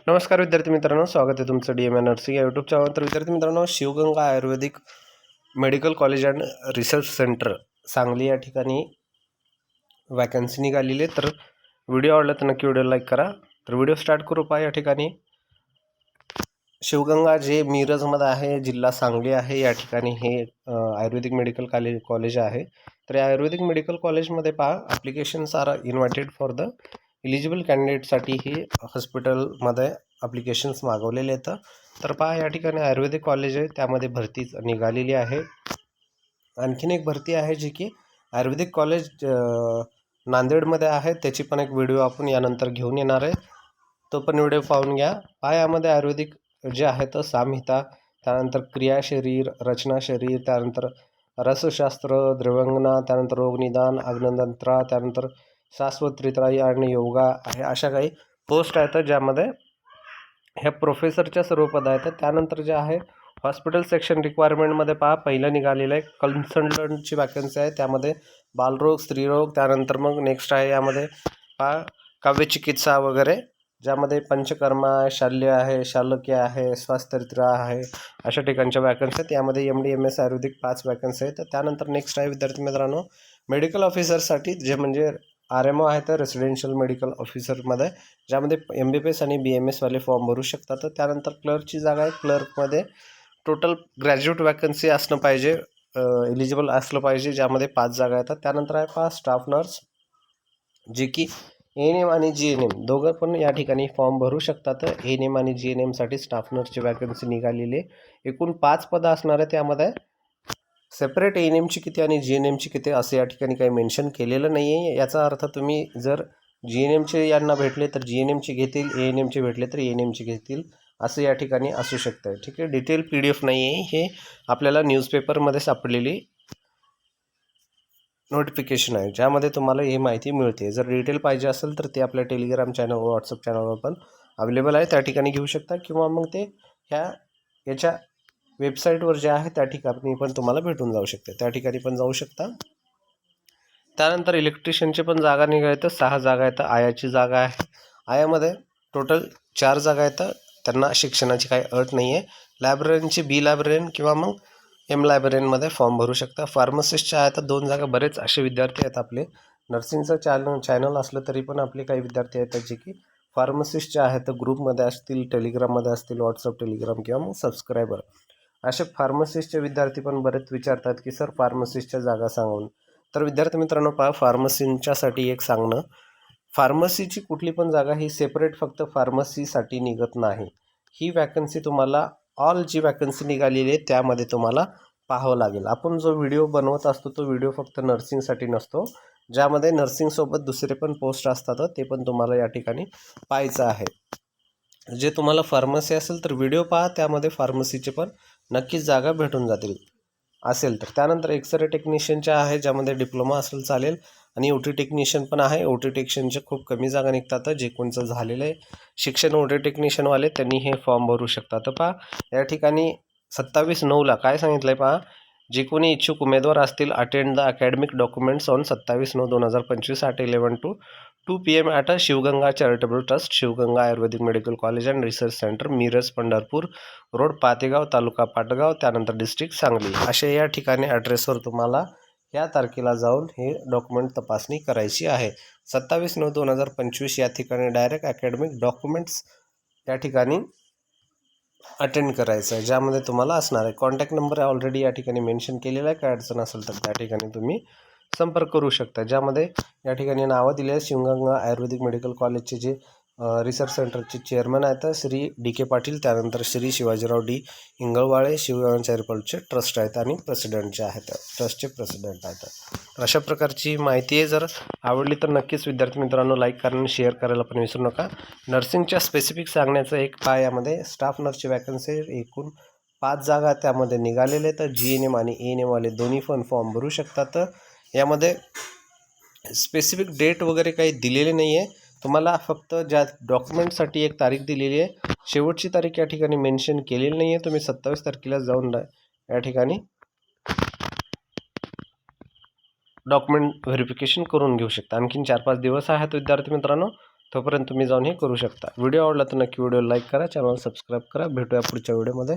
नमस्कार विद्यार्थी मित्रांनो, स्वागत आहे तुमचं DMA नर्सिंग या यूट्यूब चॅनल. तर विद्यार्थी मित्रांनो, Shivganga Ayurvedic medical college and research centre Sangli या ठिकाणी वॅकन्सी निघालेली आहे. तर व्हिडिओ आवडला तर नक्की व्हिडिओ लाईक करा. तर व्हिडिओ स्टार्ट करू. या ठिकाणी शिवगंगा जे मिरजमध्ये आहे, जिल्हा सांगली आहे, या ठिकाणी हे आयुर्वेदिक मेडिकल कॉलेज आहे. तर या आयुर्वेदिक मेडिकल कॉलेजमध्ये applications are invited for the eligible कॅन्डिडेटसाठी ही हॉस्पिटलमध्ये ॲप्लिकेशन्स मागवलेले आहेत. तर या ठिकाणी आयुर्वेदिक कॉलेज आहे, त्यामध्ये भरती निघालेली आहे. आणखीन एक भरती आहे जी की आयुर्वेदिक कॉलेज नांदेडमध्ये आहे, त्याची पण एक व्हिडिओ आपण यानंतर घेऊन येणार आहे, तो पण व्हिडिओ पाहून घ्या. यामध्ये आयुर्वेदिक जे आहे तर सामहिता, त्यानंतर क्रिया शरीर, रचना शरीर, त्यानंतर रसशास्त्र, द्रव्यांगना, त्यानंतर रोगनिदान, अग्नतंत्रा, त्यानंतर शाश्वतरित्राई आणि योगा आहे, अशा काही पोस्ट आहेत ज्यामध्ये ह्या प्रोफेसरच्या सर्व पद आहेत. त्यानंतर जे आहे हॉस्पिटल सेक्शन रिक्वायरमेंटमध्ये पहिलं निघालेलं आहे कन्सल्टंटची वॅकन्सी आहे, त्यामध्ये बालरोग, स्त्रीरोग, त्यानंतर मग नेक्स्ट आहे यामध्ये काव्यचिकित्सा वगैरे, ज्यामध्ये पंचकर्मा आहे, शाल्य आहे, शालक्य आहे, स्वास्थ्यरित्रा आहे, अशा ठिकाणच्या वॅकन्सी आहेत. यामध्ये MD MS आयुर्वेदिक 5 वॅकन्सी आहेत. त्यानंतर नेक्स्ट आहे विद्यार्थी मित्रांनो मेडिकल ऑफिसरसाठी, जे म्हणजे RMO आहे तर रेसिडेन्शियल मेडिकल ऑफिसरमध्ये, ज्यामध्ये MBBS आणि BMS वाले फॉर्म भरू शकतात. त्यानंतर क्लर्कची जागा आहे, क्लर्कमध्ये टोटल ग्रॅज्युएट वॅकन्सी असणं पाहिजे, एलिजिबल असलं पाहिजे, ज्यामध्ये 5 जागा येतात. त्यानंतर आहे स्टाफ नर्स, जे की ANM आणि GNM दोघं पण या ठिकाणी फॉर्म भरू शकतात. ANM आणि GNMसाठी स्टाफ नर्सची वॅकन्सी निघालेली आहे. एकूण 5 पदं असणार आहे. त्यामध्ये सेपरेट ANMची किती आणि GNMची किती असं या ठिकाणी काही मेन्शन केलेलं नाही आहे. याचा अर्थ तुम्ही जर GNMचे यांना भेटले तर GNMचे घेतील, ANMचे भेटले तर ANMचे घेतील, असं या ठिकाणी असू शकतं. ठीक आहे, डिटेल PDF नाही आहे, हे आपल्याला न्यूजपेपरमध्ये सापडलेली नोटिफिकेशन आहे, ज्यामध्ये तुम्हाला ही माहिती मिळते. जर डिटेल पाहिजे असेल तर ते आपल्या टेलिग्राम चॅनल, व्हॉट्सअप चॅनलवर पण अवेलेबल आहे, त्या ठिकाणी घेऊ शकता, किंवा मग ते याच्या वेबसाईटवर जे आहे त्या ठिकाणी पण तुम्हाला भेटून जाऊ शकते, त्या ठिकाणी पण जाऊ शकता. त्यानंतर इलेक्ट्रिशियनचे पण जागा निघाल्या, 6 जागा आहेत. आयाची जागा आहे, आयामध्ये टोटल 4 जागा आहेत. त्यांना शिक्षणाची काही अट नाही आहे. लायब्ररीयनची B लायब्ररीयन किंवा मग M लायब्ररीयनमध्ये फॉर्म भरू शकता. फार्मसिस्टच्या आहेत 2 जागा. बरेच असे विद्यार्थी आहेत, आपले नर्सिंगचं चॅनल असलं तरी पण आपले काही विद्यार्थी आहेत जे की फार्मसिस्टचे आहेत, ग्रुपमध्ये असतील, टेलिग्राममध्ये असतील, व्हॉट्सअप, टेलिग्राम किंवा मग सबस्क्रायबर, असे फार्मसिस्टचे विद्यार्थी पण बरेच विचारतात की सर फार्मसिस्टच्या जागा सांगून. तर विद्यार्थी मित्रांनो, फार्मसीच्यासाठी एक सांगणं, फार्मसीची कुठली पण जागा ही सेपरेट फक्त फार्मसीसाठी निघत नाही. ही वॅकन्सी तुम्हाला ऑल जी वॅकन्सी निघालेली आहे त्यामध्ये तुम्हाला पाहावं लागेल. आपण जो व्हिडिओ बनवत असतो तो व्हिडिओ फक्त नर्सिंगसाठी नसतो, ज्यामध्ये नर्सिंगसोबत दुसरे पण पोस्ट असतात, ते पण तुम्हाला या ठिकाणी पाहायचं आहे. जे तुम्हाला फार्मसी असेल तर व्हिडिओ पहा, त्यामध्ये फार्मसीचे पण नक्कीच जागा भेटून जातील असेल तर. त्यानंतर एक्सरे टेक्निशियनच्या आहे, ज्यामध्ये डिप्लोमा असेल चालेल, आणि OT टेक्निशियन पण आहे. OT टेक्निशियनचे खूप कमी जागा निघतात. जे कोणचं झालेलं आहे शिक्षण OT टेक्निशियनवाले, त्यांनी हे फॉर्म भरू शकतात. या ठिकाणी 27/9ला काय सांगितलं आहे जे कोणी इच्छुक उमेदवार असतील, attend the academic documents on 27/9/2025 at 11 to 2 PM at Shivganga charitable trust, Shivganga Ayurvedic medical college and research centre, Miraj, Pandharpur road, Pategaon, taluka Patgaon, त्यानंतर डिस्ट्रिक्ट सांगली, असे या ठिकाणी ॲड्रेसवर तुम्हाला या तारखेला जाऊन हे डॉक्युमेंट तपासणी करायची आहे. 27/9/2025 या ठिकाणी डायरेक्ट अकॅडमिक डॉक्युमेंट्स या ठिकाणी अटेंड करायचं आहे, ज्यामध्ये तुम्हाला असणार आहे. कॉन्टॅक्ट नंबर ऑलरेडी या ठिकाणी मेन्शन केलेला आहे. काय अडचण असेल तर त्या ठिकाणी तुम्ही संपर्क करू शकता, ज्यामध्ये या ठिकाणी नावं दिली आहे. शिवगंगा आयुर्वेदिक मेडिकल कॉलेजचे जे रिसर्च सेंटरचे चेअरमन आहेत श्री DK पाटील, त्यानंतर श्री शिवाजीराव D इंगळवाळे, शिवगंगा चॅरिटेबलचे ट्रस्ट आहेत आणि प्रेसिडेंट जे आहेत, ट्रस्टचे प्रेसिडेंट आहेत. तर अशा प्रकारची माहिती आहे. जर आवडली तर नक्कीच विद्यार्थी मित्रांनो लाईक करा आणि शेअर करायला पण विसरू नका. नर्सिंगच्या स्पेसिफिक सांगण्याचं एक यामध्ये स्टाफ नर्सची वॅकन्सी एकूण 5 जागा त्यामध्ये निघालेले, तर GNM आणि ANM वाले दोन्ही पण फॉर्म भरू शकतात. यामध्ये स्पेसिफिक डेट वगैरे काही दिलेले नाही आहे. तुम्हाला फक्त ज्या डॉक्युमेंटसाठी एक तारीख दिलेली आहे, शेवटची तारीख या ठिकाणी मेन्शन केलेली नाही आहे. तुम्ही 27 तारखेला जाऊन या ठिकाणी डॉक्युमेंट व्हेरिफिकेशन करून घेऊ शकता. आणखीन 4-5 दिवस आहेत विद्यार्थी मित्रांनो, तोपर्यंत तुम्ही जाऊन हे करू शकता. व्हिडिओ आवडला तर नक्की व्हिडिओ लाईक करा, चॅनल सबस्क्राईब करा. भेटूया पुढच्या व्हिडिओमध्ये.